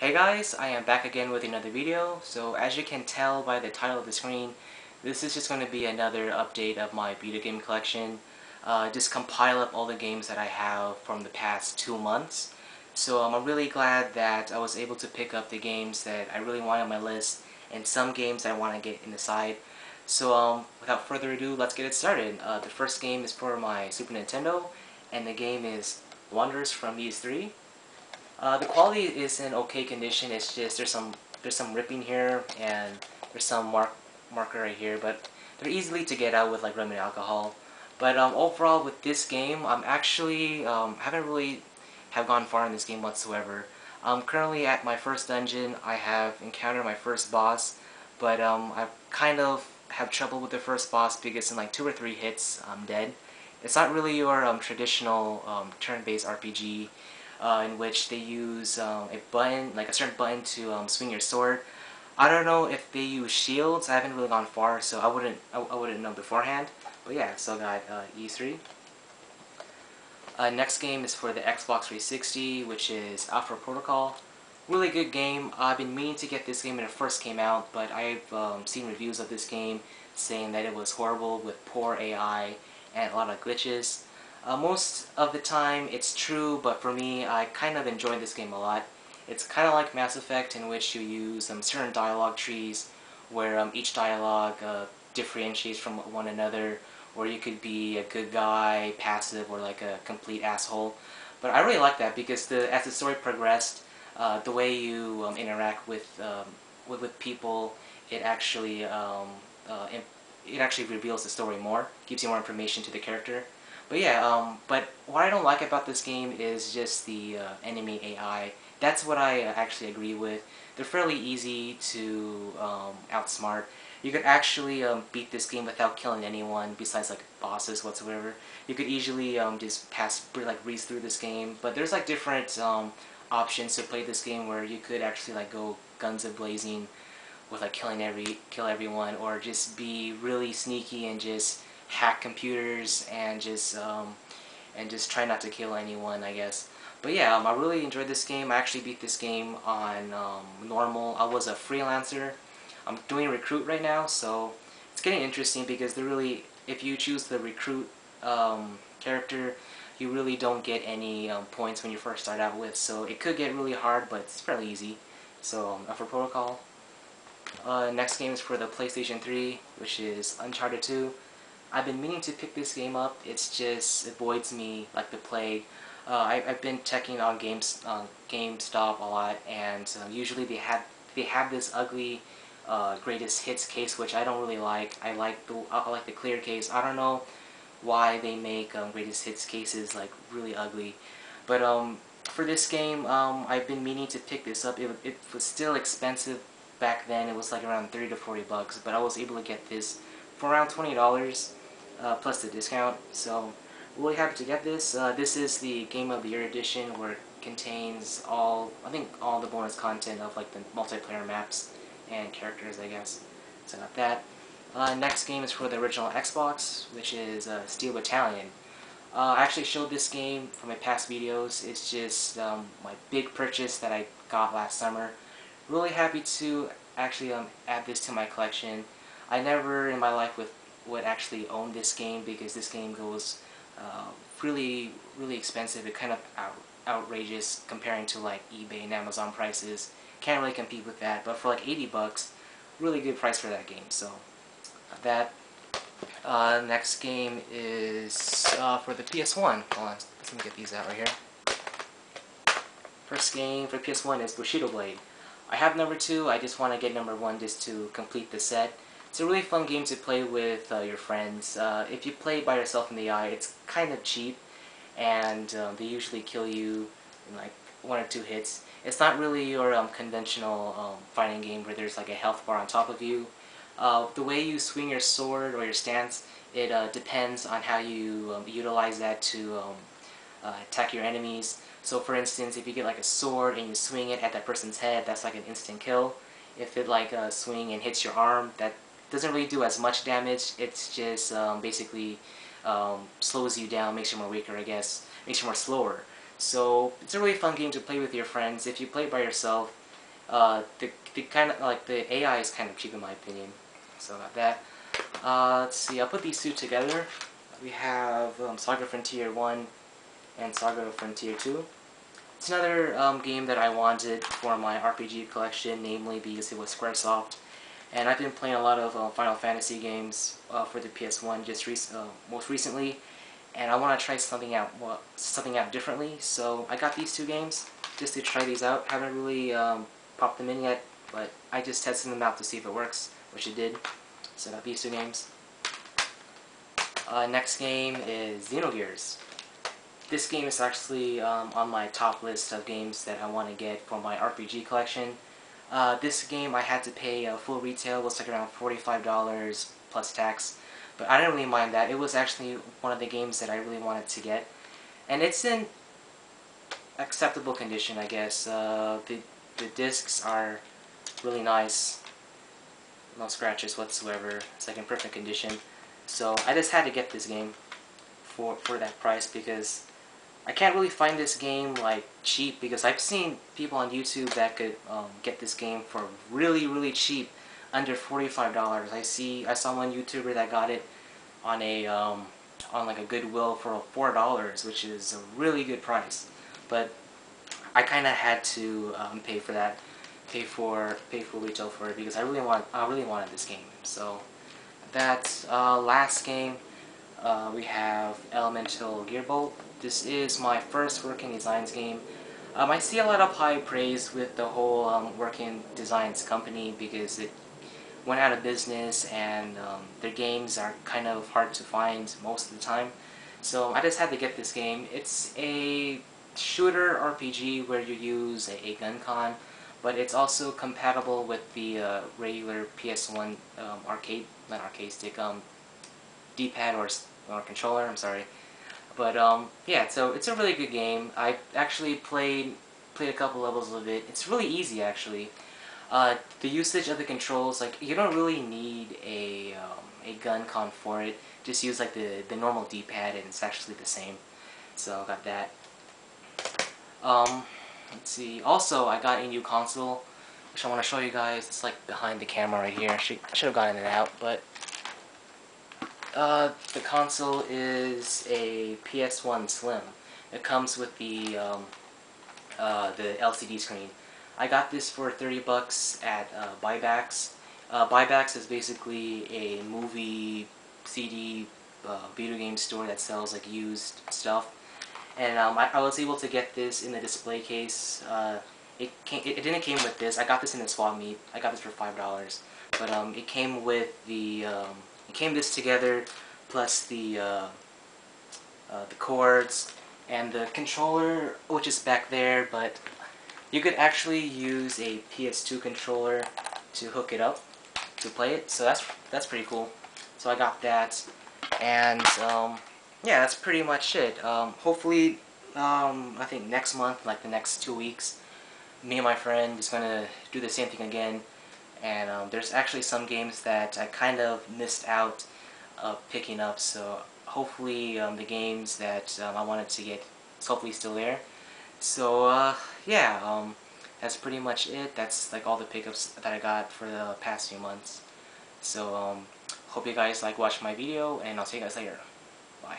Hey guys, I am back again with another video. So as you can tell by the title of the screen, this is just going to be another update of my video game collection. Just compile up all the games that I have from the past 2 months. So I'm really glad that I was able to pick up the games that I really want on my list and some games I want to get in the side. So without further ado, let's get it started. The first game is for my Super Nintendo, and the game is Wonders from These 3. The quality is in okay condition. It's just there's some ripping here and there's some marker right here, but they're easily to get out with like rubbing alcohol. But overall with this game, I'm actually haven't really have gone far in this game whatsoever. I'm currently at my first dungeon. I have encountered my first boss, but I kind of have trouble with the first boss because in like 2 or 3 hits I'm dead. It's not really your traditional turn-based RPG in which they use a button, like a certain button to swing your sword. I don't know if they use shields. I haven't really gone far, so I wouldn't know beforehand. But yeah, so I got E3. Next game is for the Xbox 360, which is Alpha Protocol. Really good game. I've been meaning to get this game when it first came out, but I've seen reviews of this game saying that it was horrible with poor AI and a lot of glitches. Most of the time it's true, but for me, I kind of enjoyed this game a lot. It's kind of like Mass Effect, in which you use certain dialogue trees where each dialogue differentiates from one another, or you could be a good guy, passive, or like a complete asshole. But I really like that because as the story progressed, the way you interact with people, it actually it actually reveals the story more, gives you more information to the character. But yeah, but what I don't like about this game is just the enemy AI. That's what I actually agree with. They're fairly easy to outsmart. You could actually beat this game without killing anyone besides like bosses whatsoever. You could easily just breeze through this game. But there's like different options to play this game where you could actually like go guns a-blazing with like kill everyone, or just be really sneaky and just hack computers and just try not to kill anyone, I guess. But yeah, I really enjoyed this game. I actually beat this game on normal. I was a freelancer. I'm doing recruit right now, so it's getting interesting because if you choose the recruit character, you really don't get any points when you first start out with. So it could get really hard, but it's fairly easy. So for Protocol. Next game is for the PlayStation 3, which is Uncharted 2. I've been meaning to pick this game up. It avoids me like the plague. I've been checking on GameStop a lot, and usually they have this ugly greatest hits case, which I don't really like. I like the clear case. I don't know why they make greatest hits cases like really ugly, but for this game, I've been meaning to pick this up. It was still expensive back then. It was like around 30 to 40 bucks, but I was able to get this for around $20 plus the discount. So really happy to get this. This is the Game of the Year edition, where it contains I think all the bonus content of like the multiplayer maps and characters, I guess. So got that. Next game is for the original Xbox, which is Steel Battalion. I actually showed this game from my past videos. It's just my big purchase that I got last summer. Really happy to actually add this to my collection. I never in my life would actually own this game because this game goes really expensive. It kind of outrageous comparing to like eBay and Amazon prices. Can't really compete with that, but for like 80 bucks, really good price for that game. So that. Next game is for the PS1. Hold on, let me get these out right here. First game for PS1 is Bushido Blade. I have number 2, I just want to get number 1 just to complete the set. It's a really fun game to play with your friends. If you play by yourself in the eye, it's kind of cheap, and they usually kill you in like 1 or 2 hits. It's not really your conventional fighting game where there's like a health bar on top of you. The way you swing your sword or your stance, it depends on how you utilize that to attack your enemies. So for instance, if you get like a sword and you swing it at that person's head, that's like an instant kill. If it like swing and hits your arm, that doesn't really do as much damage. It's just basically slows you down, makes you more weaker, I guess, makes you more slower. So it's a really fun game to play with your friends. If you play it by yourself, The kind of like the AI is kind of cheap in my opinion. So got that. Let's see. I'll put these two together. We have Saga Frontier 1 and Saga Frontier 2. It's another game that I wanted for my RPG collection, namely because it was Squaresoft. And I've been playing a lot of Final Fantasy games for the PS1 most recently, and I want to try something out differently. So I got these two games just to try these out. Haven't really popped them in yet, but I just tested them out to see if it works, which it did. So I got these two games. Next game is Xenogears. This game is actually on my top list of games that I want to get for my RPG collection. This game I had to pay full retail. It was like around $45 plus tax, but I didn't really mind that. It was actually one of the games that I really wanted to get, and it's in acceptable condition, I guess. The discs are really nice, no scratches whatsoever. It's like in perfect condition. So I just had to get this game for that price because I can't really find this game like cheap, because I've seen people on YouTube that could get this game for really cheap, under $45. I saw one YouTuber that got it on a on like a Goodwill for $4, which is a really good price. But I kind of had to pay for that, pay for retail for it, because I really wanted this game. So that last game. We have Elemental Gearbolt. This is my first Working Designs game. I see a lot of high praise with the whole Working Designs company because it went out of business and their games are kind of hard to find most of the time. So I just had to get this game. It's a shooter RPG where you use a gun con, but it's also compatible with the regular PS1 not arcade stick, D-pad or controller, I'm sorry. But yeah, so it's a really good game. I actually played a couple levels of it. It's really easy actually. The usage of the controls, like you don't really need a gun con for it. Just use like the normal D-pad and it's actually the same. So I got that. Let's see. Also, I got a new console, which I want to show you guys. It's like behind the camera right here. I should have gotten it out, but the console is a PS1 Slim. It comes with the LCD screen. I got this for $30 at Buybacks. Buybacks is basically a movie, CD, video game store that sells like used stuff. And I was able to get this in the display case. It didn't came with this. I got this in the swap meet. I got this for $5. But it came with the it came this together, plus the cords and the controller, which is back there. But you could actually use a PS2 controller to hook it up to play it. So that's pretty cool. So I got that, and yeah, that's pretty much it. Hopefully, I think next month, like the next 2 weeks, me and my friend is gonna do the same thing again. And there's actually some games that I kind of missed out picking up, so hopefully the games that I wanted to get is hopefully still there. So yeah, that's pretty much it. That's like all the pickups that I got for the past few months. So hope you guys like watching my video, and I'll see you guys later. Bye.